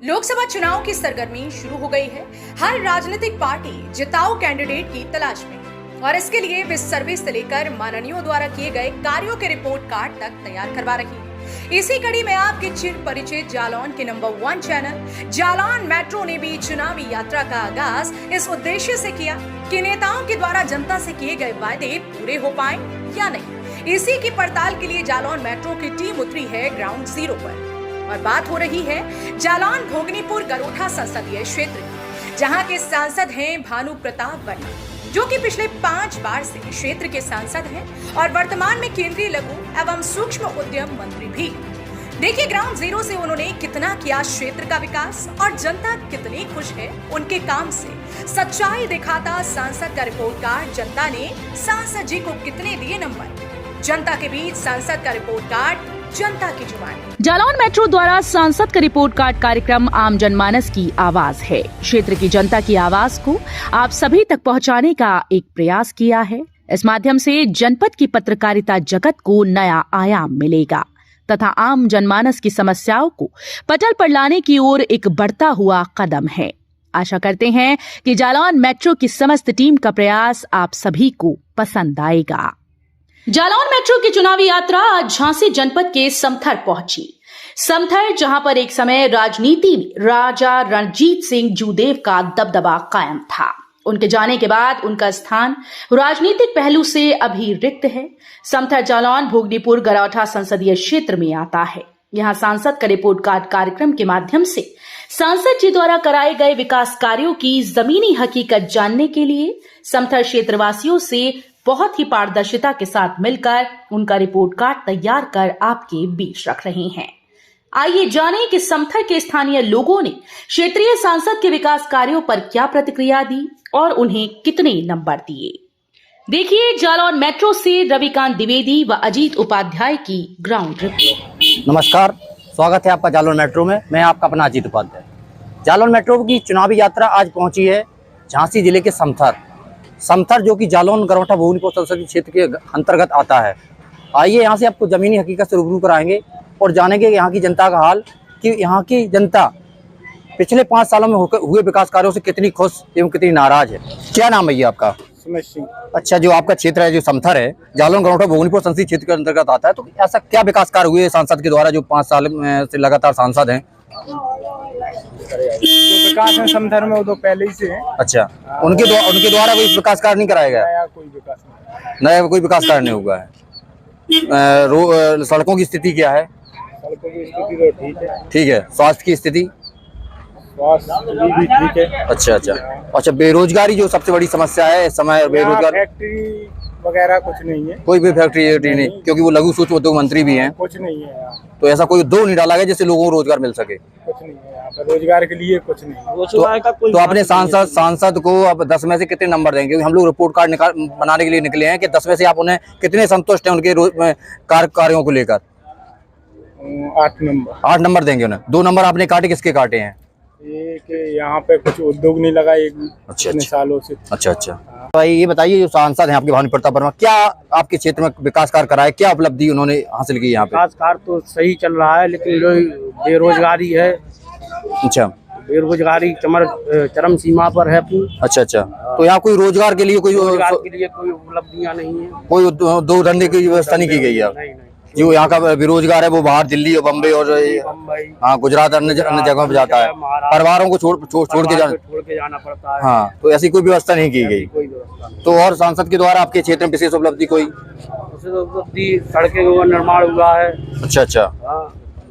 लोकसभा चुनाव की सरगर्मी शुरू हो गई है। हर राजनीतिक पार्टी जिताऊ कैंडिडेट की तलाश में और इसके लिए वे सर्वे से लेकर माननीयों द्वारा किए गए कार्यों के रिपोर्ट कार्ड तक तैयार करवा रही है। इसी कड़ी में आपके चिर परिचित जालौन के नंबर 1 चैनल जालौन मेट्रो ने भी चुनावी यात्रा का आगाज इस उद्देश्य से किया कि नेताओं के द्वारा जनता से किए गए वादे पूरे हो पाए या नहीं। इसी की पड़ताल के लिए जालौन मेट्रो की टीम उतरी है ग्राउंड जीरो पर और बात हो रही है जालौन भोगनीपुर गरोठा संसदीय क्षेत्र की, जहां के सांसद हैं भानु प्रताप वर्मा, जो कि पिछले 5 बार से क्षेत्र के सांसद हैं और वर्तमान में केंद्रीय लघु एवं सूक्ष्म उद्यम मंत्री भी। देखिए ग्राउंड जीरो से उन्होंने कितना किया क्षेत्र का विकास और जनता कितनी खुश है उनके काम से। सच्चाई दिखाता सांसद का रिपोर्ट कार्ड, जनता ने सांसद जी को कितने दिए नंबर। जनता के बीच सांसद का रिपोर्ट कार्ड, जनता की जुबानी। जालौन मेट्रो द्वारा सांसद का रिपोर्ट कार्ड कार्यक्रम आम जनमानस की आवाज है। क्षेत्र की जनता की आवाज को आप सभी तक पहुंचाने का एक प्रयास किया है। इस माध्यम से जनपद की पत्रकारिता जगत को नया आयाम मिलेगा तथा आम जनमानस की समस्याओं को पटल पर लाने की ओर एक बढ़ता हुआ कदम है। आशा करते हैं कि जालौन मेट्रो की समस्त टीम का प्रयास आप सभी को पसंद आएगा। जालौन मेट्रो की चुनावी यात्रा आज झांसी जनपद के समथर पहुंची। समथर, जहां पर एक समय राजनीति में राजा रणजीत सिंह जूदेव का दबदबा कायम था, उनके जाने के बाद उनका स्थान राजनीतिक पहलू से अभी रिक्त है। समथर जालौन भोगनीपुर गरोठा संसदीय क्षेत्र में आता है। यहां सांसद का रिपोर्ट कार्ड कार्यक्रम के माध्यम से सांसद जी द्वारा कराए गए विकास कार्यों की जमीनी हकीकत जानने के लिए समथर क्षेत्रवासियों से बहुत ही पारदर्शिता के साथ मिलकर उनका रिपोर्ट कार्ड तैयार कर आपके बीच रख रहे हैं। आइए जानें कि समथर के स्थानीय लोगों ने क्षेत्रीय सांसद के विकास कार्यों पर क्या प्रतिक्रिया दी और उन्हें कितने नंबर दिए। देखिए जालौन मेट्रो से रविकांत द्विवेदी व अजीत उपाध्याय की ग्राउंड रिपोर्ट। नमस्कार, स्वागत है आपका जालौन मेट्रो में। मैं आपका अपना अजीत उपाध्याय। जालौन मेट्रो की चुनावी यात्रा आज पहुंची है झांसी जिले के समथर, जो कि जालौन गरोठा भोगनीपुर संसदीय क्षेत्र के अंतर्गत आता है। आइए यहाँ से आपको ज़मीनी हकीकत से रूबरू कराएंगे और जानेंगे यहाँ की जनता का हाल, कि यहाँ की जनता पिछले 5 सालों में हुए विकास कार्यों से कितनी खुश एवं कितनी नाराज है। क्या नाम है ये आपका? सुमेश सिंह। अच्छा, जो आपका क्षेत्र है, जो समथर है, जालौन गरोठा भोगनीपुर संसदीय क्षेत्र के अंतर्गत आता है, तो ऐसा क्या विकास कार्य हुए सांसद के द्वारा जो 5 साल से लगातार सांसद हैं? जो विकास है समथर में वो तो पहले ही से है। अच्छा, उनके द्वारा कोई विकास कार्य नहीं कराया गया? नया कोई विकास कार्य नहीं हुआ है। सड़कों की स्थिति क्या है? सड़कों की स्थिति तो ठीक है। स्वास्थ्य की स्थिति? स्वास्थ्य भी ठीक है। अच्छा, बेरोजगारी जो सबसे बड़ी समस्या है इस समय, बेरोजगार फैक्ट्री वगैरह कुछ नहीं है। कोई भी फैक्ट्री नहीं, क्योंकि वो लघु सूक्ष्म उद्योग मंत्री भी हैं। कुछ नहीं है यहाँ। तो ऐसा कोई दो नहीं डाला गया जिससे लोगों को रोजगार मिल सके? कुछ नहीं है यहाँ पर, रोजगार के लिए कुछ नहीं। तो अपने सांसद को आप 10 में से कितने नंबर देंगे? क्योंकि हम लोग रिपोर्ट कार्ड बनाने के लिए निकले हैं कि 10 में से आप उन्हें कितने संतुष्ट हैं उनके कार्यों को लेकर? 8 नंबर देंगे उन्हें। 2 नंबर आपने काटे, किसके काटे हैं? यहाँ पे कुछ उद्योग नहीं लगा इतने सालों से। अच्छा। भाई ये बताइए, जो सांसद हैं आपके भानु प्रताप वर्मा, क्या आपके क्षेत्र में विकास कार्य कराए, क्या उपलब्धि उन्होंने हासिल की यहाँ पे? विकास कार्य तो सही चल रहा है, लेकिन जो बेरोजगारी है, अच्छा, बेरोजगारी चरम सीमा पर है। अच्छा। तो यहाँ कोई रोजगार के लिए कोई उपलब्धियाँ नहीं है, कोई दो धंधे की व्यवस्था नहीं की गई है? नहीं। जो यहाँ का बेरोजगार है वो बाहर दिल्ली और बम्बे और हाँ गुजरात अन्य जगहों पर जाता है, परिवारों को छोड़ के जाना पड़ता है। हाँ, तो ऐसी कोई व्यवस्था नहीं की गई। तो और सांसद के द्वारा आपके क्षेत्र में विशेष उपलब्धि कोई? सड़कें का निर्माण हुआ है। अच्छा।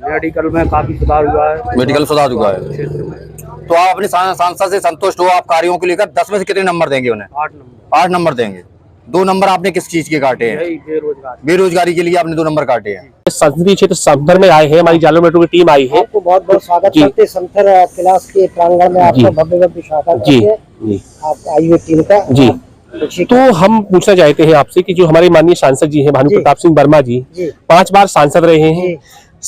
मेडिकल में काफी सुधार हुआ है। मेडिकल सुधार हुआ है क्षेत्र में। तो आप अपने सांसद से संतुष्ट हो? आप कार्यों को लेकर 10 में से कितने नंबर देंगे उन्हें? 8 नंबर देंगे। 2 नंबर आपने किस चीज के काटे हैं? बेरोजगारी के लिए आपने 2 नंबर काटे हैं। संसदीय क्षेत्र समथर में आए हैं, हमारी जालौन मेट्रो की टीम आई है। आपको बहुत बहुत स्वागत करते हैं समथर क्लास के प्रांगण में, आपका भव्य स्वागत करते हैं आप आई हुई टीम का जी। तो हम पूछना चाहते हैं आपसे कि जो हमारे माननीय सांसद जी हैं भानु प्रताप सिंह वर्मा जी 5 बार सांसद रहे हैं,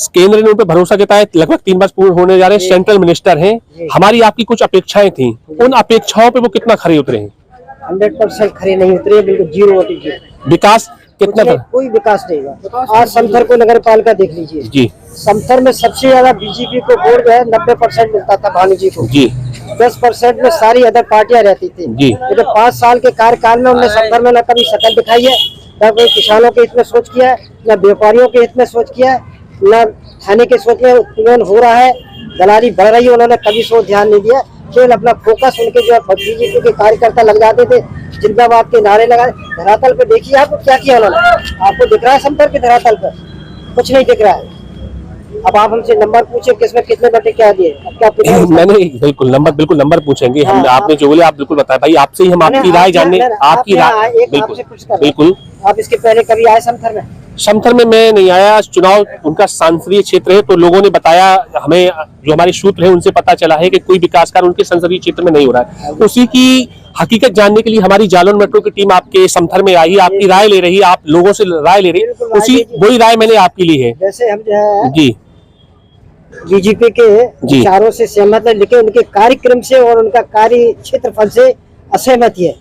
केंद्र ने उन पर भरोसा जताया, लगभग 3 बार पूर्ण होने जा रहे हैं, सेंट्रल मिनिस्टर हैं। हमारी आपकी कुछ अपेक्षाएं थी, उन अपेक्षाओं पे वो कितना खरे उतरे हैं? 100% खरे नहीं उतरे, बिल्कुल 0। विकास कितना उसमें कोई विकास नहीं हुआ। आज समथर को नगर पालिका देख लीजिए जी समथर में सबसे ज्यादा बीजेपी को वोट जो है 90% मिलता था भानु जी को। जी 10% में सारी अदर पार्टियां रहती थी। जी। लेकिन 5 साल के कार्यकाल में उन्होंने समथर में न कभी शकल दिखाई है, न कोई किसानों के हित में सोच किया है, न व्यापारियों के हित में सोच किया है, न थाने के सोच में उत्पीड़न हो रहा है, दलाली बढ़ रही है, उन्होंने कभी सोच ध्यान नहीं दिया। केवल अपना फोकस उनके जो है बीजेपी के कार्यकर्ता लग जाते थे, जिंदाबाद के नारे लगाए। धरातल पे देखिए आपको क्या किया उन्होंने, आपको दिख रहा है समथर के धरातल पर कुछ नहीं दिख रहा है। अब आप हमसे नंबर पूछे किसमें कितने बटे क्या दिए, अब क्या मैंने बिल्कुल नंबर पूछेंगे हम। आपने जो बोले आप बिल्कुल बताए भाई, आपसे ही हम आपकी राय जानने, आपकी राय बिल्कुल। आप इसके पहले कभी आए समथर में? समथर में मैं नहीं आया, चुनाव उनका संसदीय क्षेत्र है, तो लोगों ने बताया हमें, जो हमारे सूत्र है उनसे पता चला है कि कोई विकास कार्य उनके संसदीय क्षेत्र में नहीं हो रहा है। उसी की हकीकत जानने के लिए हमारी जालौन मेट्रो की टीम आपके समथर में आई, आपकी राय ले रही है, आप लोगों से राय ले रही है, उसी वही राय मैंने आपकी ली है। जैसे हम जो है जी बीजेपी के विचारों से सहमत है, लेकिन उनके कार्यक्रम से और उनका कार्य क्षेत्रफल से असहमत है।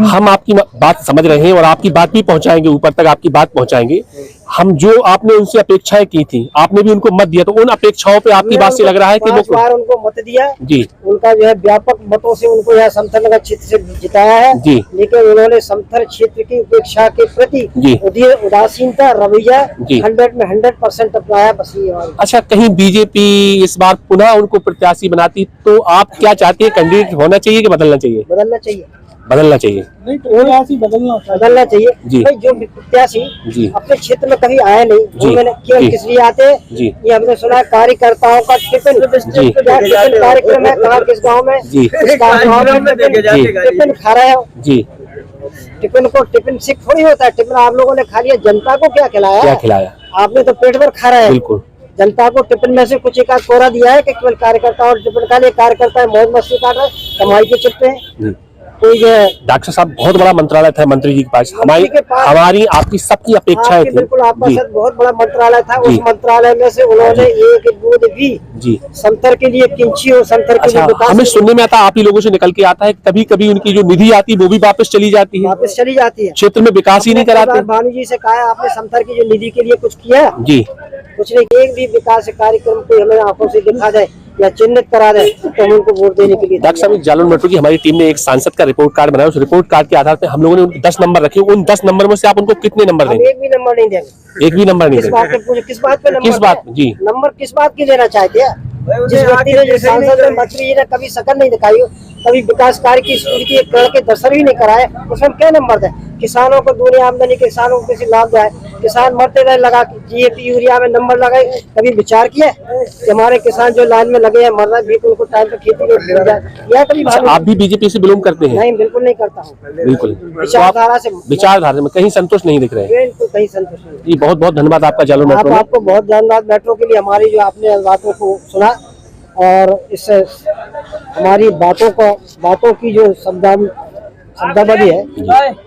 हम आपकी बात समझ रहे हैं और आपकी बात भी पहुंचाएंगे, ऊपर तक आपकी बात पहुंचाएंगे। हम जो आपने उनसे अपेक्षाएं की थी, आपने भी उनको मत दिया, तो उन अपेक्षाओं पे आपकी बात से लग रहा है कि 5 बार उनको मत दिया जी, उनका जो है व्यापक मतों से उनको यहाँ समथर नगर क्षेत्र से जिताया है जी, लेकिन उन्होंने समथर क्षेत्र की उपेक्षा के प्रति उदासीनता रवैया 100 में 100% अपनाया। बस ये। अच्छा, कहीं बीजेपी इस बार पुनः उनको प्रत्याशी बनाती तो आप क्या चाहते हैं, कैंडिडेट होना चाहिए कि बदलना चाहिए? बदलना चाहिए, बदलना चाहिए, नहीं प्रत्याशी बदलना चाहिए जी। भाई, जो प्रत्याशी जी अपने क्षेत्र में कभी आए नहीं, जी, उन्होंने केवल किस लिए आते हैं? जी, ये हमने सुना है कार्यकर्ताओं का टिफिन कार्यक्रम है, कहाँ किस गाँव में जी, टिफिन खा रहे हो जी, टिफिन को टिफिन सिक थोड़ी होता है, टिफिन आप लोगों ने खा लिया, जनता को क्या खिलाया? क्या खिलाया? आपने तो पेट भर खा रहे हैं। बिल्कुल। जनता को टिफिन में से कुछ एक आध कोरा दिया है कि केवल कार्यकर्ता और टिफिन खा लिए, कार्यकर्ता मौज मस्ती काट रहे, कमाई के चिपटे हैं। कोई जो है डॉक्टर साहब, बहुत बड़ा मंत्रालय था मंत्री जी के पास, हमारी आपकी सबकी अपेक्षाएं थी। बिल्कुल, आपका साथ बहुत बड़ा मंत्रालय था, उस मंत्रालय में से उन्होंने एक बूंद भी जी समथर के लिए किंची और समथर के लिए विकास हमें सुनने में आता, आप ही लोगों से निकल के आता है, कभी कभी उनकी जो निधि आती है वो भी वापस चली जाती है, वापस चली जाती है, क्षेत्र में विकास ही नहीं कराते। भानु जी से कहा आपने समथर की जो निधि के लिए कुछ किया? जी, कुछ नहीं। एक भी विकास कार्यक्रम को हमें आंखों से दिखा दे या चिन्हित करा दे तो हम उनको वोट देने के लिए। डॉक्टर साहब, जालौन मेट्रो की हमारी टीम ने एक सांसद का रिपोर्ट कार्ड बनाया, उस रिपोर्ट कार्ड के आधार पर हम लोगों ने उनको 10 नंबर रखे। उन 10 नंबर में से आप उनको कितने नंबर देंगे? एक भी नंबर नहीं देंगे। एक भी नंबर नहीं किस बात पे, किस बात पे नंबर? किस बात? जी, नंबर किस बात की देना चाहते हैं? जिस व्यक्ति ने, जिस सांसद ने, मंत्री जी ने कभी शकल नहीं दिखाई हो, कभी विकास कार्य की स्वीकृति एक करोड़ के दर्शन भी नहीं कराए, उसमें क्या नंबर दें? किसानों को दुनिया आमदनी, किसानों को किसी लाभ जाए, किसान मरते रहे लगा DAP यूरिया में नंबर लगाए, कभी विचार किया कि हमारे किसान जो लाइन में लगे हैं मर रहे हैं, उनको टाइम पे खेती में मिल जाए? या कभी आप भी बीजेपी से बिलोंग करते हैं? नहीं, बिल्कुल नहीं करता हूँ। बिल्कुल, विचारधारा से, विचारधारा में कहीं संतोष नहीं दिख रहे? बिल्कुल कहीं संतुष्ट नहीं। जी, बहुत बहुत धन्यवाद आपका जालौन मेट्रो में। आपको बहुत धन्यवाद मेट्रो के लिए, हमारी जो आपने बातों को सुना और इससे हमारी बातों की जो शब्दावली है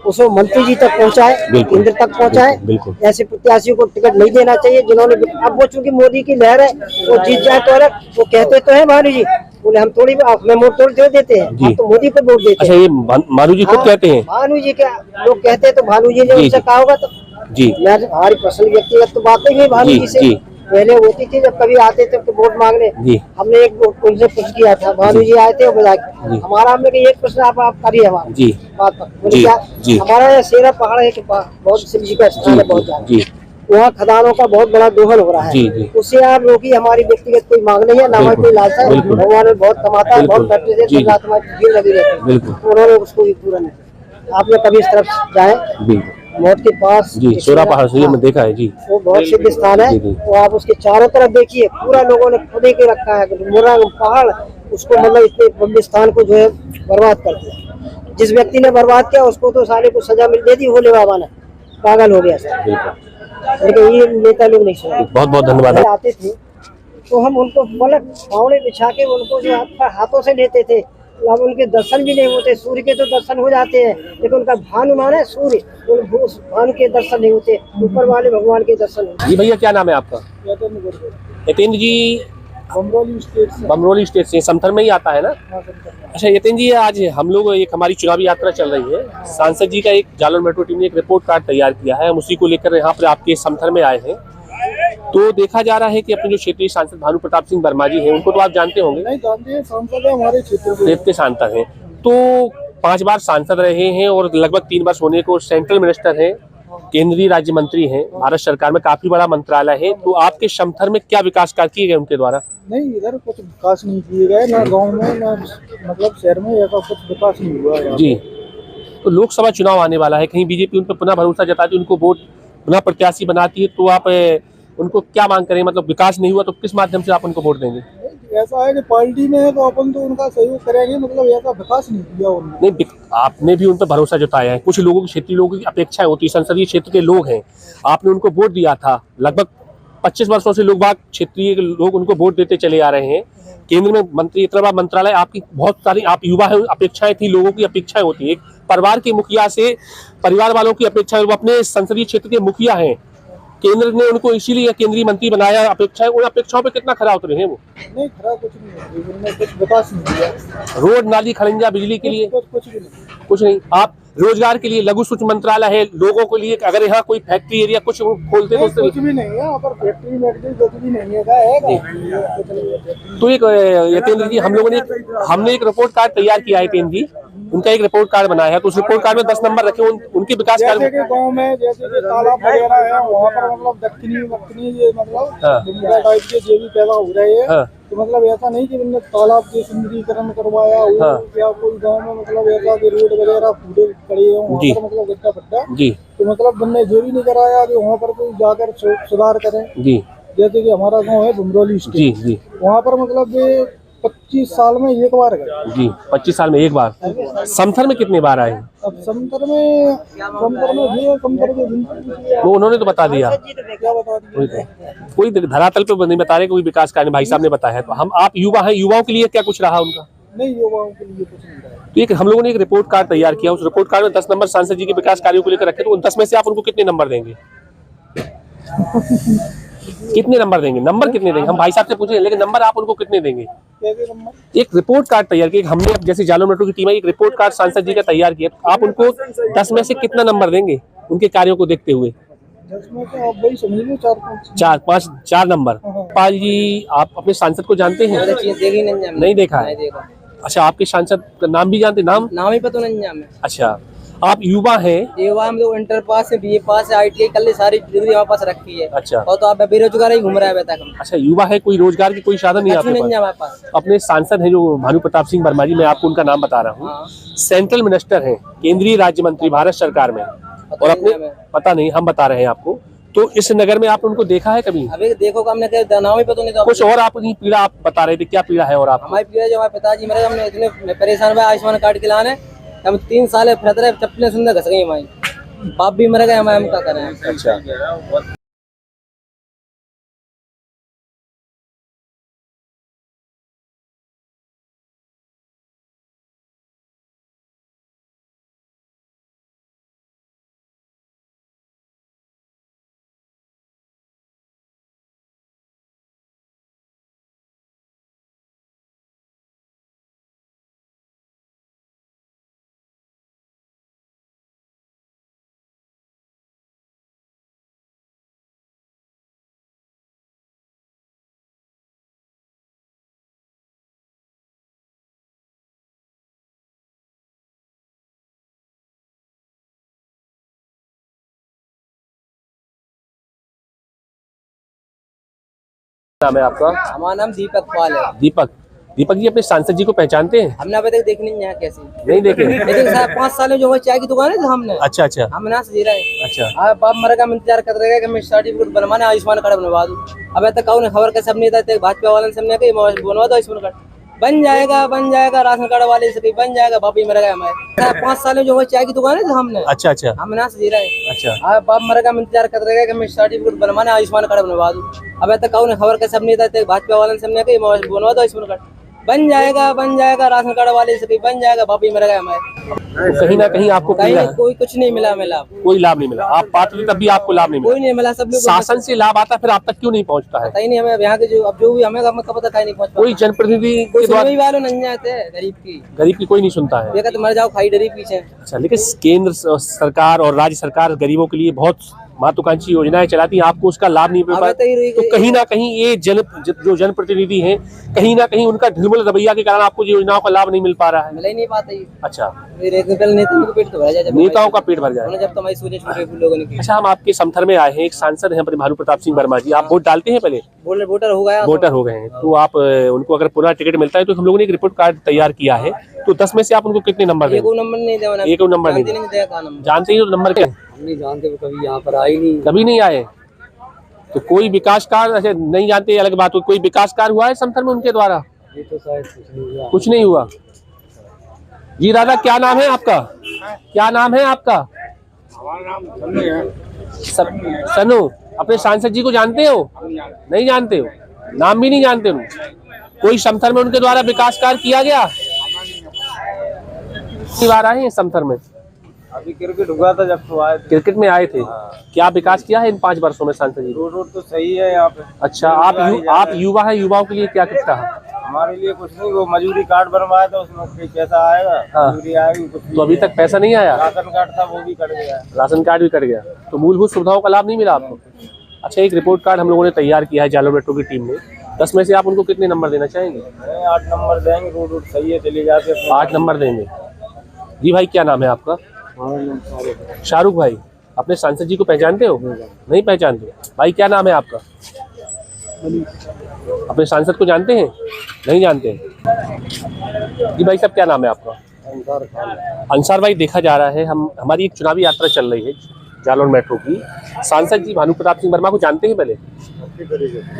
उसको मंत्री जी तक पहुंचाए, केंद्र तक पहुंचाए। ऐसे प्रत्याशियों को टिकट नहीं देना चाहिए जिन्होंने, अब वो चूंकि मोदी की लहर है, वो जीत जाए तो अलग, वो कहते तो है भानु जी, बोले हम थोड़ी हमें वोट थोड़ी दे देते हैं, हम तो मोदी को वोट देते हैं। अच्छा, ये भानु जी खुद कहते हैं? भानु जी क्या लोग कहते हैं, तो भानु जी ने उनसे कहा होगा। तो जी, मैं हमारी पर्सनल व्यक्तिगत तो बात नहीं है भानु जी से, पहले होती थी जब कभी आते थे वोट मांगने, हमने एक उनसे कुछ किया था, भानु जी आए थे हमारा, हमने कहा एक प्रश्न आप करिए हमारा जी बात पर। क्या हमारा यहाँ शेरा पहाड़ है, बहुत शिव जी का स्थान है, बहुत ज्यादा वहाँ खदानों का बहुत बड़ा दोहन हो रहा है, उससे आप रोकी। हमारी व्यक्तिगत कोई मांग नहीं है, ना हमारी कोई लालसा है, भगवान में बहुत कमाता है, बहुत लगी रहती है, उन्होंने उसको भी पूरा नहीं। आपने कभी इस तरफ जाए मौत के पास जी, सोरा पहाड़ से मैं देखा है जी, वो बहुत सिद्ध स्थान है, तो आप उसके चारों तरफ देखिए, पूरा लोगों ने खुदे के रखा है मुर्रा पहाड़, उसको मतलब इतने बड़े स्थान को जो है बर्बाद कर दिया। जिस व्यक्ति ने बर्बाद किया उसको तो साले को सजा मिल दे दी भोले बाबा ने, पागल हो गया सर। लेकिन ये नेता लोग नहीं सुने। बहुत बहुत धन्यवाद। आते थे तो हम उनको मतलब फावड़े बिछा के उनको जो हाथों से लेते थे, अब उनके दर्शन भी नहीं होते। सूर्य के तो दर्शन हो जाते हैं, लेकिन उनका भानु माने सूर्य, उस भानु के दर्शन नहीं होते, ऊपर वाले भगवान के दर्शन होते। जी भैया, क्या नाम है आपका? यतेंद्र जी, बमरोली स्टेट से, समथर में ही आता है ना। अच्छा यतीन जी, आज हम लोग एक हमारी चुनावी यात्रा चल रही है, सांसद जी का एक जालौन मेट्रो टीम ने एक रिपोर्ट कार्ड तैयार किया है, हम उसी को लेकर यहाँ पर आपके समथर में आए हैं। तो देखा जा रहा है कि अपने जो क्षेत्रीय सांसद भानु प्रताप सिंह वर्मा जी हैं, उनको तो आप जानते होंगे। नहीं जानते हैं, सांसद है हमारे क्षेत्र के सांसद हैं, तो 5 बार सांसद रहे हैं और लगभग 3 वर्ष होने को सेंट्रल मिनिस्टर हैं, केंद्रीय राज्य मंत्री हैं, भारत सरकार में काफी बड़ा मंत्रालय है। तो आपके समथर में क्या विकास कार्य किए गए उनके द्वारा? नहीं, इधर कुछ विकास नहीं किए गए, ना गांव में ना मतलब शहर में ऐसा कुछ विकास नहीं हुआ है जी। तो लोकसभा चुनाव आने वाला है, कहीं बीजेपी उन पर पुनः भरोसा जताती है, उनको वोट पुनः प्रत्याशी बनाती है, तो आप उनको क्या मांग करें? मतलब विकास नहीं हुआ तो किस माध्यम से आप उनको वोट देंगे? ऐसा है कि पार्टी में है तो अपन तो उनका सहयोग करेंगे, मतलब ऐसा विकास नहीं किया उन्होंने। नहीं, आपने भी उन पर भरोसा जताया है, कुछ लोगों की, क्षेत्रीय लोगों की अपेक्षाएं होती है, संसदीय क्षेत्र के लोग हैं, आपने उनको वोट दिया था, लगभग 25 वर्षों से लोग बाग क्षेत्रीय लोग उनको वोट देते चले आ रहे हैं। केंद्र में मंत्री, इतना बड़ा मंत्रालय, आपकी बहुत सारी, आप युवा है, अपेक्षाएं थी, लोगों की अपेक्षाएं होती है। एक परिवार के मुखिया से परिवार वालों की अपेक्षाएं, वो अपने संसदीय क्षेत्र के मुखिया हैं, केंद्र ने उनको इसीलिए केंद्रीय मंत्री बनाया, अपेक्षाएं, उन अपेक्षाओं पे कितना खरा उतरे हैं वो? नहीं, खरा कुछ नहीं, उन्होंने कुछ विकास नहीं किया। रोड, नाली, खड़ंजा, बिजली के लिए कुछ भी नहीं। कुछ नहीं। आप रोजगार के लिए लघु सूक्ष्म मंत्रालय है, लोगों के लिए अगर यहाँ कोई फैक्ट्री एरिया कुछ खोलते तो कुछ भी नहीं है यहाँ पर, फैक्ट्री वैक्ट्री कुछ भी नहीं है। तो एक यतेंद्र जी, हमने एक रिपोर्ट कार्ड तैयार किया है, यतेंद्र जी उनका एक रिपोर्ट कार्ड बनाया है, तो उस रिपोर्ट कार्ड में 10 नंबर रखे उनके विकास कार्य। जैसे कि गाँव में जैसे कि तालाब वगैरह है, वहाँ पर मतलब दक्षिणी ये मतलब टाइप के जो भी पैदा हो रहे हैं, तो मतलब ऐसा नहीं कि उन्होंने तालाब के सुंदरीकरण करवाया हो, या कोई गांव में मतलब ऐसा कि रोड वगैरह पूरे पड़े हैं वहाँ पर, मतलब गड्ढा पट्टा जी, तो मतलब उन्होंने जो भी नहीं कराया कि वहाँ पर कोई जाकर सुधार करें जी। जैसे कि हमारा गांव है बमरोली स्टेट जी, वहाँ पर मतलब 25 साल में एक बार गए जी, 25 साल में एक बार। समथर में कितने बार आए? अब समथर में वो उन्होंने तो बता दिया, क्या बता दिया, कोई धरातल पे नहीं बता रहे, कोई विकास कार्य भाई साहब ने बताया है। तो हम, आप युवा हैं, युवाओं के लिए क्या कुछ रहा उनका? नहीं, युवाओं के लिए कुछ नहीं रहा। तो एक हम लोगों ने एक रिपोर्ट कार्ड तैयार किया, उस रिपोर्ट कार्ड में 10 नंबर सांसद जी के विकास कार्यों को लेकर रखे, तो उन 10 में से आप उनको कितने नंबर देंगे? कितने नंबर देंगे? नंबर कितने देंगे? हम भाई साहब से पूछे, लेकिन नंबर आप उनको कितने देंगे? एक रिपोर्ट कार्ड तैयार किया, हमने जैसे जालौन मेट्रो की टीम है, एक रिपोर्ट कार्ड सांसद जी का तैयार किया, तो आप उनको 10 में से कितना नंबर देंगे उनके कार्यों को देखते हुए? 10 में से आप वही समझ लो 4 नंबर। पाल जी, आप अपने सांसद को जानते हैं? नहीं देखा है। अच्छा, आपके सांसद का नाम भी जानते? नाम ही पता नहीं। अच्छा, आप युवा हैं? युवा हम लोग इंटर पास है, बीए पास है, ITI कल सारी डिग्री हमारे पास रखी है। अच्छा, और तो आप बेरोजगार ही घूम रहे हैं अभी तक। अच्छा, युवा है, कोई रोजगार की कोई साधन नहीं हमारे पास। अपने सांसद हैं जो भानु प्रताप सिंह वर्मा जी, मैं आपको उनका नाम बता रहा हूँ, सेंट्रल मिनिस्टर हैं, केंद्रीय राज्य मंत्री भारत सरकार में, और अपने पता नहीं, हम बता रहे हैं आपको। तो इस नगर में आप उनको देखा है कभी? अभी देखो हमने नाम ही पता नहीं था। कुछ और अपनी पीड़ा आप बता रहे थे, क्या पीड़ा है? और आप? हमारी पीड़ा जो हमारे पिताजी मरे, हमने इतने परेशान हुए आयुष्मान कार्ड के लाने, हम 3 साल फिरते रहे, चप्पलें सुंदर घस गई हमारी, बाप भी मर गए, हम क्या करें। अच्छा, नाम है आपका? हमारा नाम दीपक पाल है। दीपक जी, अपने सांसद जी को पहचानते हैं? हमने अभी तक देखनी नहीं है, कैसे नहीं देखे? लेकिन 5 साल में जो हमारी चाय की दुकान है हमने, अच्छा अच्छा, हम ना से जी रहे हैं। अच्छा, बाप मर गया, इंतजार कर रहे हैं कि मैं सर्टिफिकेट बनवाने आयुष्मान कार्ड बनवा दूं। अब तक कौन खबर का सब नहीं था, भाजपा वाले सबने कही बनवा दो आयुष्मान कार्ड, बन जाएगा राशन कार्ड वाले से बन जाएगा। बाप ही मर गया हमारे 5 साल में जो हमारी चाय की दुकान है हमने, अच्छा अच्छा, हम ना से जी रहे हैं। अच्छा, बाप मर गया, इंतजार कर रहे हैं कि मैं सर्टिफिकेट बनवाने आयुष्मान कार्ड बनवा दूं। अब तक कौन खबर का सब नहीं था, भाजपा वाले सबने कही बनवा दो आयुष्मान कार्ड, बन जाएगा राशन कार्ड वाले से बन जाएगा। बाप ही मर गया हमारे। तो कहीं ना कहीं आपको मिला है? कोई कुछ नहीं मिला मिला कोई लाभ नहीं मिला। आप पात्र थे तब भी आपको लाभ नहीं कोई मिला। नहीं मिला। सब लोग शासन से लाभ आता फिर आप तक क्यों नहीं पहुंचता है? पता ही नहीं हमें। अब यहाँ के जो अब जो भी हमें पता था नहीं पहुंच कोई जनप्रतिनिधि के कोई द्वारा सुनने वालों नहीं आते गरीब की कोई नहीं सुनता है। ये कहते मर जाओ खाई डरी पीछे। अच्छा, लेकिन केंद्र सरकार और राज्य सरकार गरीबों के लिए बहुत महत्वाकांक्षी योजनाएं चलाती हैं, आपको उसका लाभ नहीं मिल पा। तो कहीं ना कहीं ये जो जनप्रतिनिधि हैं, कहीं ना कहीं उनका ढिलमुल रवैया के कारण आपको योजनाओं का लाभ नहीं मिल पा रहा है। मिल ही नहीं पाता। अच्छा, नेताओं का पेट तो भर जाए। नेताओं का पेट भर जाए। जब तो हमारी सोचे छोटे लोगों ने की। अच्छा, हम आपके समथर में आए हैं, एक सांसद हैं अपने भानु प्रताप सिंह वर्मा जी। आप वोट डालते हैं? पहले वोटर हो गया। वोटर हो गए हैं तो आप उनको अगर पुनः टिकट मिलता है तो हम लोगों ने एक रिपोर्ट कार्ड तैयार किया है, तो 10 में से आप उनको कितने नंबर देंगे? एक नंबर नहीं देना। एक नंबर नहीं जानते ही तो नंबर क्या? नहीं जानते, कभी यहाँ पर आए नहीं। कभी नहीं आए तो कोई विकास कार्य ऐसे नहीं जानते, अलग बात हो। कोई विकास कार्य हुआ है समथर में उनके द्वारा? ये तो शायद कुछ नहीं हुआ। जी दादा, क्या नाम है आपका? क्या नाम है आपका? हमारा नाम सनु। अपने सांसद जी को जानते हो? नहीं जानते हो, नाम भी नहीं जानते हो। कोई समथर में उनके द्वारा विकास कार्य किया गया? कितनी बार आए हैं समथर में? अभी क्रिकेट हुआ था जब तो आए थे। क्रिकेट में आए थे। क्या विकास किया है इन 5 वर्षों में सांसद जी? रोड तो सही है यहाँ पे। अच्छा, आप युवा है, युवाओं के लिए क्या करता है? हमारे लिए कुछ नहीं, वो मजदूरी कार्ड बनवाया था, उसमें कोई पैसा आएगा। हाँ। मजदूरी आएगी कुछ तो अभी तक पैसा नहीं आया? राशन कार्ड था वो भी कट गया। राशन कार्ड भी कट गया, तो मूलभूत सुविधाओं का लाभ नहीं मिला आपको। अच्छा, एक रिपोर्ट कार्ड हम लोगों ने तैयार किया है जालौर मेट्रो की टीम ने। 10 में से आप उनको कितने नंबर देना चाहेंगे? 8 नंबर देंगे। रोड सही है, चले जाते। 8 नंबर देंगे। जी भाई, क्या नाम है आपका? शाहरुख भाई। अपने सांसद जी को पहचानते हो? नहीं पहचानते। भाई, क्या नाम है आपका? अपने सांसद को जानते हैं? नहीं जानते। जी भाई साहब, क्या नाम है आपका? अंसार भाई। देखा जा रहा है हमारी एक चुनावी यात्रा चल रही है जालौर मेट्रो की। सांसद जी भानु प्रताप सिंह वर्मा को जानते हैं? पहले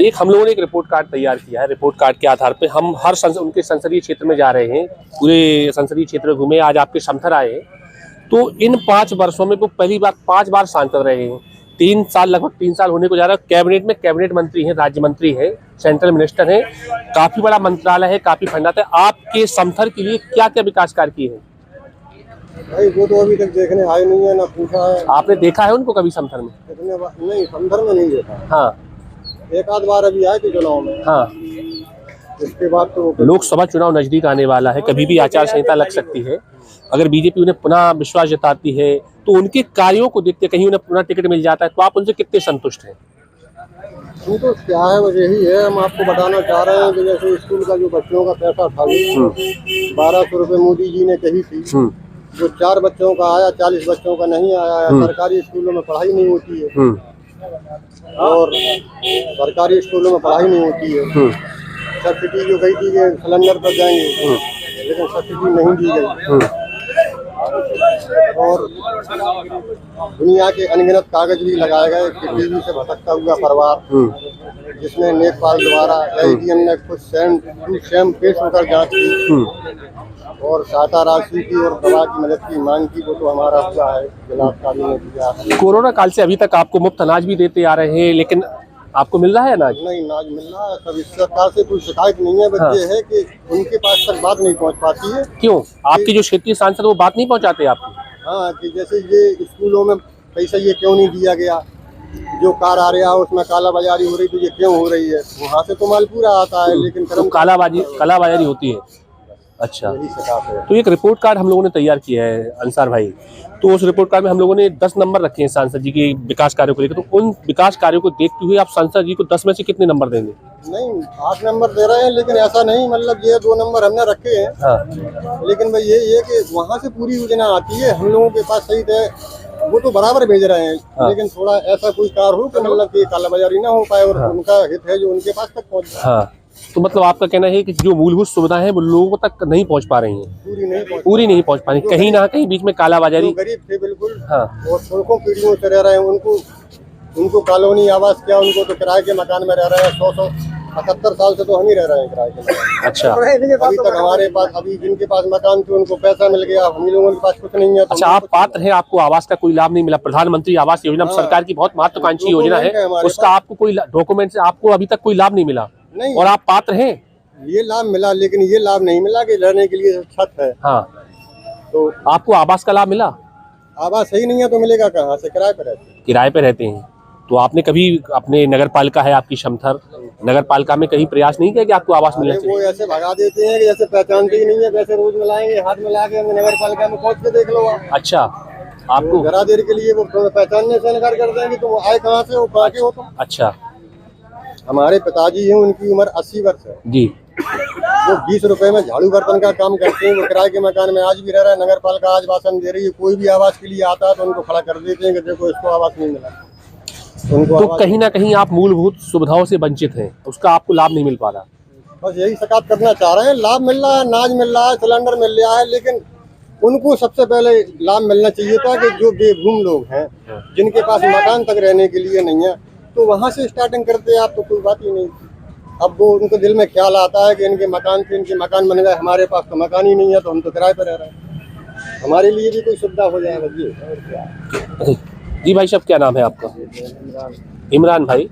एक हम लोगों ने एक रिपोर्ट कार्ड तैयार किया है। रिपोर्ट कार्ड के आधार पे हम हर उनके संसदीय क्षेत्र में जा रहे हैं, पूरे संसदीय क्षेत्र घूमे। आज आपके समथर आए हैं। तो इन 5 वर्षों में वो पहली बार 5 बार सांसद रहे हैं। 3 साल, लगभग 3 साल होने को जा रहा है। कैबिनेट में कैबिनेट मंत्री हैं, राज्य मंत्री हैं, सेंट्रल मिनिस्टर हैं। काफी बड़ा मंत्रालय है, काफी फंड आता है। आपके समथर के लिए क्या क्या विकास कार्य किए हैं? भाई वो तो अभी तक देखने आए नहीं है, ना पूछा है। आपने देखा है उनको कभी समथर में? नहीं, समथर में नहीं देखा। हाँ, एक आध बार अभी आए थे चुनाव में। हाँ। इसके बाद तो लोकसभा चुनाव नजदीक आने वाला है, कभी भी आचार संहिता लग सकती है। अगर बीजेपी उन्हें पुनः विश्वास जताती है तो उनके कार्यों को देखते कहीं उन्हें पुनः टिकट मिल जाता है, तो आप उनसे कितने संतुष्ट हैं? तो क्या है, वो यही है। हम आपको बताना चाह रहे हैं कि जैसे स्कूल का जो बच्चों का पैसा था 1200 रुपये मोदी जी ने कही थी, वो 4 बच्चों का आया, 40 बच्चों का नहीं आया है। सरकारी स्कूलों में पढ़ाई नहीं होती है और सरकारी स्कूलों में पढ़ाई नहीं होती है। सब्सिडी जो गई थी कि सिलेंडर पर जाएंगे, लेकिन सब्सिडी नहीं दी गई। और दुनिया के अनगिनत कागज भी लगाए गए कि टीवी से भटकता हुआ परिवार, जिसमें नेपाल द्वारा एसडीएम ने खुद स्वयं पेश होकर जांच की और सहायता राशि की और दवा की मदद की मांग की। वो तो हमारा हुआ है, जिलाधिकारी ने दिया। कोरोना काल से अभी तक आपको मुफ्त अनाज भी देते आ रहे हैं, लेकिन आपको मिल रहा है अनाज? नहीं, अनाज मिल रहा है। सब इस सरकार से कोई शिकायत नहीं है, बस ये है कि उनके पास तक बात नहीं पहुंच पाती है। क्यों? आपके जो क्षेत्रीय सांसद वो बात नहीं पहुंचाते आपको? हाँ, कि जैसे ये स्कूलों में पैसा ये क्यों नहीं दिया गया, जो कार आ रहा है उसमें कालाबाजारी हो रही, तो ये क्यों हो रही है? वहाँ से तो माल पूरा आता है, लेकिन तो कालाबाजारी होती है। अच्छा, तो एक रिपोर्ट कार्ड हम लोगों ने तैयार किया है अंसार भाई। तो उस रिपोर्ट कार्ड में हम लोगों ने 10 नंबर रखे हैं सांसद जी के विकास कार्यों को लेकर। तो उन विकास कार्यों को देखते हुए आप सांसद जी को 10 में से कितने नंबर देंगे? नहीं, 8 नंबर दे रहे हैं, लेकिन ऐसा नहीं, मतलब ये 2 नंबर हमने रखे हैं। हाँ। लेकिन भाई ये कि वहाँ से पूरी योजना आती है, हम लोगों के पास सही है, वो तो बराबर भेज रहे हैं। हाँ। लेकिन थोड़ा ऐसा कोई कार्य हो कि मतलब कि कालाबाजारी ना हो पाए और हाँ। उनका हित है जो उनके पास तक पहुँच जाए। हाँ, तो मतलब आपका कहना है कि जो मूलभूत सुविधाएं हैं वो लोगों तक नहीं पहुंच पा रही हैं, पूरी नहीं पहुंच पा रही, कहीं ना कहीं बीच में कालाबाजारी। गरीब थे बिल्कुल। हाँ। और सड़कों पीढ़ियों से रह रहे हैं, उनको कॉलोनी आवास क्या, उनको तो किराए के मकान में रह रहे हैं। 100-175 साल से तो हम ही रह रहे हैं किराए के मकान। अच्छा, अभी तक हमारे पास, अभी जिनके पास मकान थे उनको पैसा मिल गया, हम लोगों के पास कुछ नहीं है। अच्छा, आप पात्र हैं, आपको आवास का कोई लाभ नहीं मिला? प्रधानमंत्री आवास योजना सरकार की बहुत महत्वाकांक्षी योजना है, उसका आपको कोई डॉक्यूमेंट से आपको अभी तक कोई लाभ नहीं मिला? नहीं। और आप पात्र हैं? ये लाभ मिला, लेकिन ये लाभ नहीं मिला कि रहने के लिए छत है। हाँ। तो आपको आवास का लाभ मिला? आवास सही नहीं है तो मिलेगा कहाँ से? किराए पर रहते हैं। किराए पे रहते हैं, तो आपने कभी अपने नगर पालिका है आपकी समथर, नगर पालिका में कहीं प्रयास नहीं किया कि आपको आवास मिलना अरे चाहिए? वो ऐसे भगा देते हैं कि जैसे पहचानते ही नहीं है, वैसे रोज मिलाएंगे, हाथ मिला के नगर पालिका में पहुंच के देख लो आप। अच्छा, आपको जरा देर के लिए वो पहचानने से इनकार कर देंगे, तो आए कहाँ से, वो कहाँ के हो तुम? अच्छा हमारे पिताजी हैं, उनकी उम्र 80 वर्ष है। जी, वो 20 रुपए में झाड़ू बर्तन का काम करते हैं। वो किराए के मकान में आज भी रह रहा है। नगर पालिका आज भाषण दे रही है, कोई भी आवास के लिए आता है तो उनको खड़ा कर देते हैं कि देखो इसको आवास नहीं मिला। उनको तो आवास- कहीं ना कहीं आप मूलभूत सुविधाओं से वंचित हैं, उसका आपको लाभ नहीं मिल पा रहा। बस यही शिकायत करना चाह रहे हैं। लाभ मिल रहा है, अनाज मिल रहा है, सिलेंडर मिल रहा है, लेकिन उनको सबसे पहले लाभ मिलना चाहिए था कि जो बेभूम लोग हैं, जिनके पास मकान तक रहने के लिए नहीं है, तो वहां से स्टार्टिंग करते आप तो कोई बात ही नहीं थी। अब वो उनको दिल में ख्याल आता है कि इनके मकान बन गए, हमारे पास तो मकान ही नहीं है, तो हम तो किराए पर रह रहे हैं। हमारे लिए भी कोई सुविधा हो जाए बस ये। और क्या? अच्छा, जी भाई साहब, क्या नाम है आपका? इमरान भाई,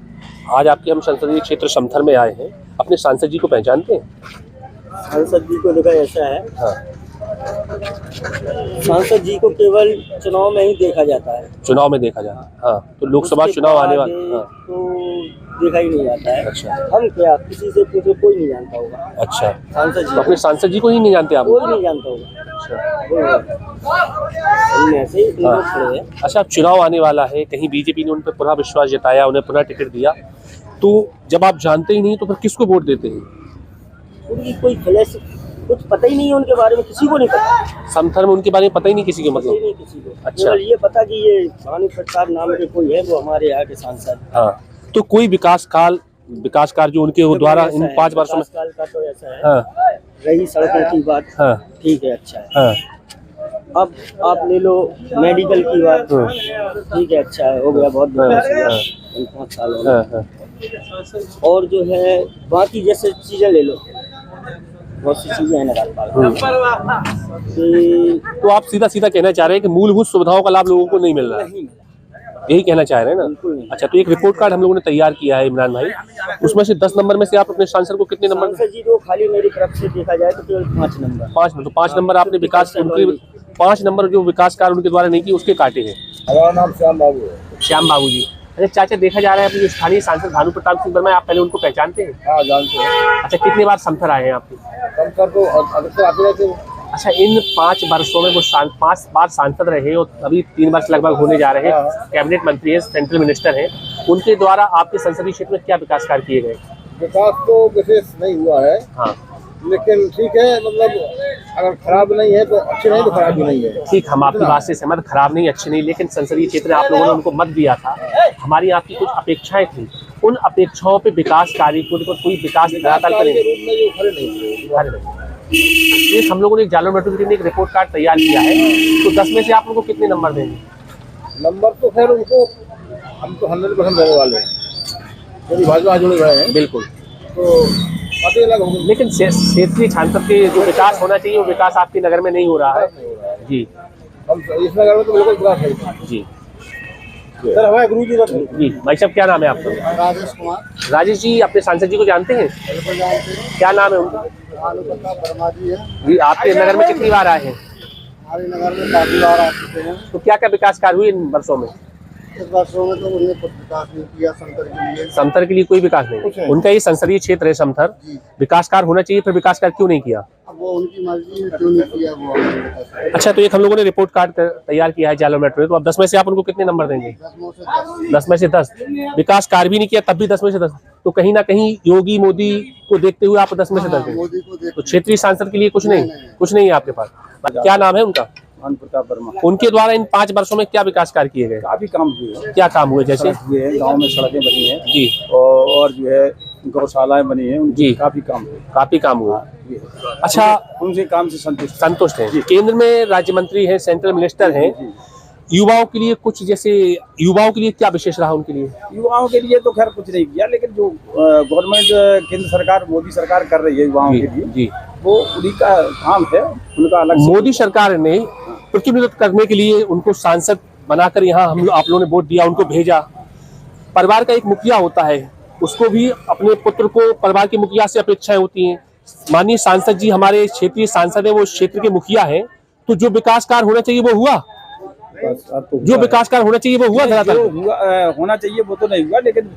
आज आपके हम संसदीय क्षेत्र समथर में आए हैं, अपने सांसद जी को पहचानते हैं? सांसद जी को देखा ऐसा है, हाँ, सांसद जी को केवल चुनाव में ही देखा जाता है। चुनाव में देखा जाता है। हाँ, तो लोकसभा उसके चुनाव आने बाद वाले। हाँ, तो देखा ही नहीं जाता है। अच्छा हम क्या, किसी से पूछो कोई नहीं जानता होगा अच्छा, सांसद तो जी, अपने सांसद जी को ही नहीं जानते आप? कोई नहीं जानता होगा। हम ऐसे ही लोग खड़े हैं। अच्छा, अब चुनाव आने वाला है, कहीं बीजेपी ने उन पर पूरा विश्वास जताया, उन्हें पुनः टिकट दिया, तो जब आप जानते ही नहीं तो फिर किसको वोट देते हैं? उनकी कोई फ्लैश कुछ पता ही नहीं है उनके बारे में, किसी को नहीं पता। समथर में उनके बारे में पता ही नहीं किसी को, पता ही मतलब? नहीं किसी को। अच्छा। केवल ये पता कि ये भानु प्रताप नाम के कोई है, वो हमारे यहाँ के सांसद। हाँ, तो कोई विकास कार्य जो उनके द्वारा इन 5 वर्षों में। विकास काल का तो ऐसा है, हाँ रही सड़कों की बात, हाँ ठीक है, अच्छा है। हाँ अब आप ले लो मेडिकल की बात, ठीक है, अच्छा है, हो गया, बहुत बढ़िया से हुआ, इन 5 सालों में। हाँ हाँ। और जो है बाकी जैसे चीजें ले लो, बहुत सी चीजें हैं नगर पालिका कि तो आप सीधा सीधा कहना चाह रहे हैं कि मूलभूत सुविधाओं का लाभ लोगों को नहीं मिल रहा है, नहीं मिला। यही कहना चाह रहे हैं ना? बिल्कुल नहीं। अच्छा, तो एक रिपोर्ट कार्ड हम लोगों ने तैयार किया है इमरान भाई, उसमें से 10 नंबर में से आप अपने सांसद को कितने नंबर? सांसद जी को खाली मेरी तरफ से देखा जाए तो केवल 5 नंबर। 5 नंबर। तो 5 नंबर आपने विकास उनके 5 नंबर जो विकास कार्य उनके द्वारा नहीं किए उसके काटे हैं। हमारा नाम श्याम बाबू है। श्याम बाबू जी। अच्छा चाचा, देखा जा रहा है अपने जो स्थानीय सांसद भानु प्रताप सिंह वर्मा, आप पहले उनको पहचानते हैं? हाँ, जानते हैं। अच्छा, कितने बार समथर आए हैं आपके? समथर तो अक्सर आते रहते हैं। अच्छा, इन 5 वर्षों में वो 5 बार सांसद रहे और अभी 3 वर्ष लगभग होने जा रहे हैं, कैबिनेट मंत्री हैं, सेंट्रल मिनिस्टर हैं, उनके द्वारा आपके संसदीय क्षेत्र में क्या विकास कार्य किए गए? विकास तो विशेष नहीं हुआ है, हाँ लेकिन ठीक है, मतलब अगर खराब नहीं है तो अच्छे नहीं, तो खराब भी नहीं है। ठीक, हम आपकी बात से सहमत, खराब नहीं, अच्छे नहीं, लेकिन संसदीय क्षेत्र में आप लोगों ने उनको मत दिया था, हमारी आपकी कुछ अपेक्षाएं थी, उन अपेक्षाओं पे विकास कार्य को कोई विकास लगातार के करें। रूप में जो खड़े नहीं हुए। एक हम लोगों ने जालौर मेट्रो की टीम ने एक रिपोर्ट कार्ड तैयार किया है, तो 10 में से आप लोगों को कितने नंबर देंगे? नंबर तो खैर उनको, हम तो 100% देने वाले हैं, क्योंकि भाजपा जुड़े हुए हैं, बिल्कुल, तो बातें अलग होंगी। लेकिन क्षेत्रीय सांसद के जो विकास होना चाहिए वो विकास आपके नगर में नहीं हो रहा है। जी हम इस नगर में तो बिल्कुल विकास है। जी सर हमारे गुरु जी जी। भाई साहब, क्या नाम है आपका? राजेश कुमार। राजेश जी, अपने सांसद जी को जानते हैं? बिल्कुल जानते हैं। क्या नाम है उनका? भानु प्रताप वर्मा जी है। जी, आपके नगर में कितनी बार आए हैं? हमारे नगर में काफी बार आ चुके हैं। तो क्या क्या विकास कार्य हुए इन वर्षों में? इस वर्षों में तो उन्हें कुछ विकास नहीं किया समथर के लिए। समथर के लिए कोई विकास नहीं, कुछ है। उनका ये संसदीय क्षेत्र है समथर, जी। विकास कार्य होना चाहिए, फिर विकास कार्य क्यों नहीं किया? अब वो उनकी मर्जी है, क्यों नहीं किया वो हमें नहीं बता सकते। अच्छा, तो एक हम लोगों ने रिपोर्ट कार्ड तैयार किया है जालौर मेट्रो में, तो अब 10 में से आप उनको कितने नंबर देंगे? 10 में से 10। विकास कार्य भी नहीं किया तब भी 10 में से 10, तो कहीं ना कहीं योगी मोदी को देखते हुए आप 10 में से 10 देंगे। मोदी को देख तो क्षेत्रीय सांसद के लिए कुछ नहीं, कुछ नहीं है आपके पास? क्या नाम है उनका? भानु प्रताप वर्मा। उनके द्वारा इन 5 वर्षों में क्या विकास कार्य किए गए? काफी काम हुए हैं, क्या काम हुए? जैसे हुए हैं, गांव में सड़कें बनी हैं जी, और जो है गौशालाएं बनी हैं, जी। काफी काम हुए। काफी काम हुआ। ये है। अच्छा, उनसे काम से संतुष्ट हैं? केंद्र में राज्य मंत्री हैं, सेंट्रल मिनिस्टर हैं, युवाओं के लिए कुछ, जैसे युवाओं के लिए क्या विशेष रहा उनके लिए? युवाओं के लिए तो खैर कुछ नहीं किया, लेकिन जो गवर्नमेंट केंद्र सरकार मोदी सरकार कर रही है युवाओं जी, के लिए, जी। वो उन्हीं का काम है, उनका अलग से। मोदी सरकार ने प्रतिनिधित्व करने के लिए उनको सांसद बनाकर यहाँ आप लोगों ने वोट दिया, उनको भेजा। परिवार का एक मुखिया होता है, उसको भी अपने पुत्र को परिवार के मुखिया से अपेक्षाएं होती हैं। माननीय सांसद जी हमारे क्षेत्रीय सांसद है, वो क्षेत्र के मुखिया हैं, तो जो विकास कार्य होना चाहिए वो हुआ, जो विकास कार्य होना चाहिए वो हुआ धरातल पे? होना चाहिए वो तो नहीं हुआ, लेकिन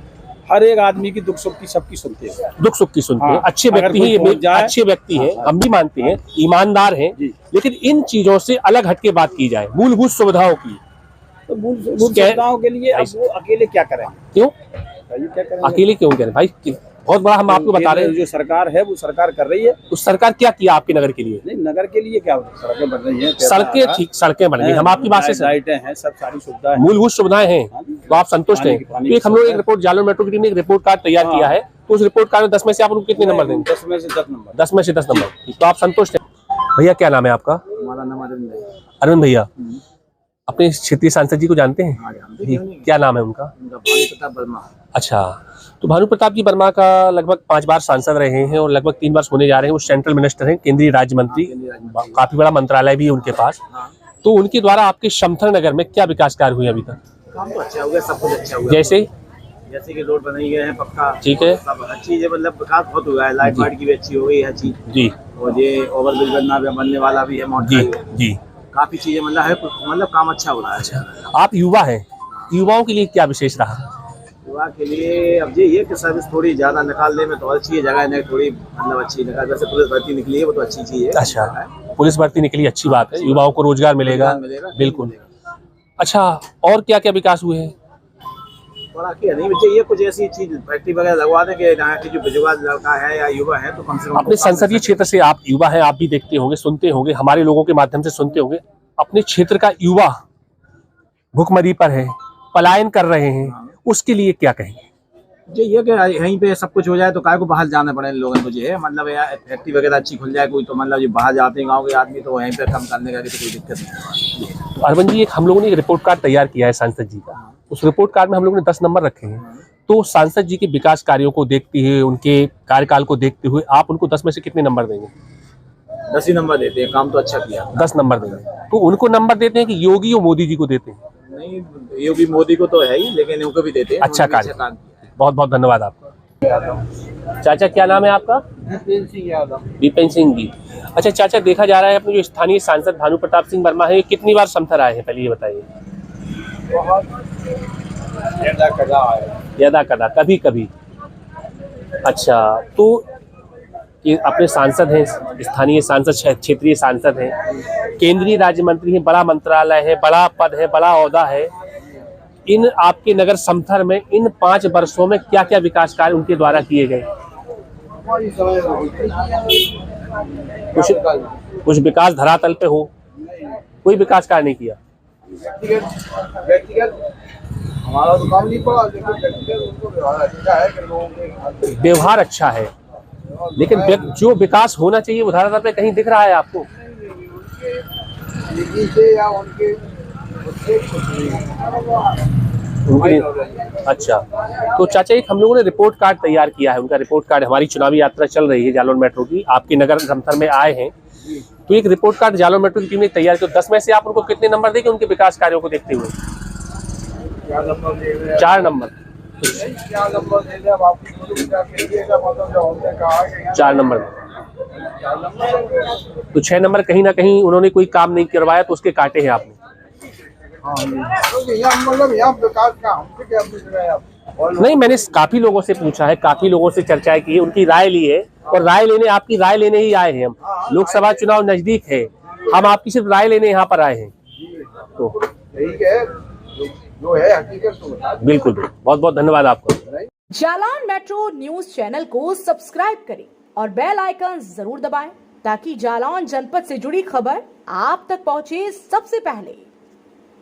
हर एक आदमी की दुख सुख की सबकी सुनते हैं, दुख सुख की सुनते हैं। हाँ, अच्छे व्यक्ति हैं ये, अच्छे व्यक्ति हैं, हम भी मानते हैं, ईमानदार हैं, लेकिन इन चीजों से अलग हटके बात की जाए, मूलभूत सुविधाओं की। तो मूलभूत सुविधाओं के लिए अब वो अकेले क्या करें? क्यों क्या करें? अकेले क्यों करें भाई? बहुत बड़ा हम आपको बता रहे हैं, जो सरकार है वो सरकार कर रही है। उस सरकार क्या किया आपके नगर के लिए? नहीं, नगर के लिए क्या सड़कें बन रही हैं, सड़कें ठीक, सड़कें बन गई, हम आपकी बात से लाइटें हैं, सब सारी सुविधाएं, मूलभूत सुविधाएं हैं, तो आप संतुष्ट हैं? तो एक हम लोग एक रिपोर्ट, जालौन मेट्रो की टीम ने एक रिपोर्ट कार्ड तैयार किया है, तो उस रिपोर्ट कार्ड में 10 में से आप उनको कितने नंबर देंगे? 10 में से 10 नंबर। 10 में से 10 नंबर, तो आप संतुष्ट हैं? भैया क्या नाम है आपका? हमारा नाम अरविंद है। अरविंद भैया, अपने क्षेत्रीय सांसद जी को जानते हैं? जी, क्या नाम है उनका? भानु प्रताप वर्मा। अच्छा, तो भानु प्रताप जी वर्मा का लगभग 5 बार सांसद रहे हैं और लगभग 3 बार होने जा रहे हैं। वो सेंट्रल मिनिस्टर हैं, केंद्रीय राज्य मंत्री, काफी बड़ा मंत्रालय भी है उनके पास। तो उनके द्वारा आपके समथर नगर में क्या विकास कार्य हुए अभी तक? काम तो अच्छा हुआ, सब कुछ अच्छा हुआ। जैसे कि रोड बनाई गए हैं पक्का, ठीक है, सब अच्छी है, मतलब विकास बहुत हुआ है। लाइट वाइट की भी अच्छी हो गई है चीज जी, और ये ओवरब्रिज बनने वाला भी है जी जी, काफी चीजें मतलब है, मतलब काम अच्छा हो रहा है। आप युवा हैं, युवाओं के लिए क्या विशेष रहा? युवा के लिए अब ये कि सर्विस थोड़ी ज्यादा निकालने में तो अच्छी है, जगह नहीं थोड़ी मतलब अच्छी निकाल, जैसे पुलिस भर्ती निकली है वो तो अच्छी चीज है। अच्छा, पुलिस भर्ती निकली, अच्छी बात है, युवाओं को रोजगार मिलेगा, बिल्कुल। अच्छा, और क्या क्या विकास हुए हैं? थोड़ा क्या नहीं चाहिए, कुछ ऐसी चीज फैक्ट्री वगैरह लगवा दें कि यहाँ की जो बेजुगार लड़का है या युवा है तो कम से कम अपने संसदीय क्षेत्र से आप युवा हैं, आप भी देखते होंगे, सुनते होंगे, हमारे लोगों के माध्यम से सुनते होंगे, अपने क्षेत्र का युवा भुखमरी पर है, पलायन कर रहे हैं, उसके लिए क्या कहेंगे? ये कि यहीं पे सब कुछ हो जाए तो काय को बाहर जाना पड़े लोगों को, है मतलब यार फैक्ट्री वगैरह अच्छी खुल जाए कोई, तो मतलब जो बाहर जाते हैं गाँव के आदमी तो वहीं पे काम करने का भी तो कोई दिक्कत नहीं है। तो अरविंद जी, एक हम लोगों ने एक रिपोर्ट कार्ड तैयार किया है सांसद जी का, उस रिपोर्ट कार्ड में हम लोगों ने 10 नंबर रखे हैं। तो सांसद जी के विकास कार्यों को देखते हुए, उनके कार्यकाल को देखते हुए आप उनको 10 में से कितने नंबर देंगे? 10 ही नंबर देते हैं, काम तो अच्छा किया। 10 नंबर देंगे। तो उनको नंबर देते हैं कि योगी और मोदी जी को देते हैं? नहीं, योगी मोदी को तो है ही, लेकिन उनको भी देते हैं। अच्छा कार्य, बहुत बहुत धन्यवाद आपका। चाचा क्या नाम है आपका? विपिन सिंह जी। अच्छा चाचा, देखा जा रहा है अपने जो स्थानीय सांसद भानु प्रताप सिंह वर्मा है, कितनी बार समथर आए हैं, पहले ये बताइए। ज्यादा कदा, कभी कभी। अच्छा, तो ये अपने सांसद हैं, स्थानीय सांसद, क्षेत्रीय सांसद हैं, केंद्रीय राज्य मंत्री हैं, बड़ा मंत्रालय है, बड़ा पद है, बड़ा ओहदा है। इन आपके नगर समथर में इन 5 वर्षों में क्या क्या विकास कार्य उनके द्वारा किए गए? कुछ विकास धरातल पे हो, कोई विकास कार्य नहीं किया? हमारा तो काम नहीं पड़ा, लेकिन उनको व्यवहार अच्छा है कि लोगों के व्यवहार अच्छा है, लेकिन जो विकास होना चाहिए वो धरातल पे कहीं दिख रहा है आपको? अच्छा, तो चाचा एक हम लोगों ने रिपोर्ट कार्ड तैयार किया है, उनका रिपोर्ट कार्ड, हमारी चुनावी यात्रा चल रही है जालौन मेट्रो की, आपके नगर समथर में आए हैं, तो एक रिपोर्ट कार्ड जालौन मेट्रो की टीम ने तैयार किया। 10 में से आप उनको कितने नंबर देंगे उनके विकास कार्यों को देखते हुए? 4 नंबर। 4 नंबर। तो 6 नंबर कहीं ना कहीं उन्होंने कोई काम नहीं करवाया तो उसके काटे हैं आपने? नहीं, मैंने काफी लोगों से पूछा है, काफी लोगों से चर्चाएं की है, उनकी राय ली है, और राय लेने, आपकी राय लेने ही आए हैं हम। लोकसभा चुनाव नजदीक है, हम आपकी सिर्फ राय लेने यहाँ पर आए हैं। तो ठीक है, जो है हकीकत तो बिल्कुल, बहुत बहुत धन्यवाद आपका। जालौन मेट्रो न्यूज चैनल को सब्सक्राइब करें और बेल आइकन जरूर दबाएं ताकि जालौन जनपद से जुड़ी खबर आप तक पहुंचे सबसे पहले।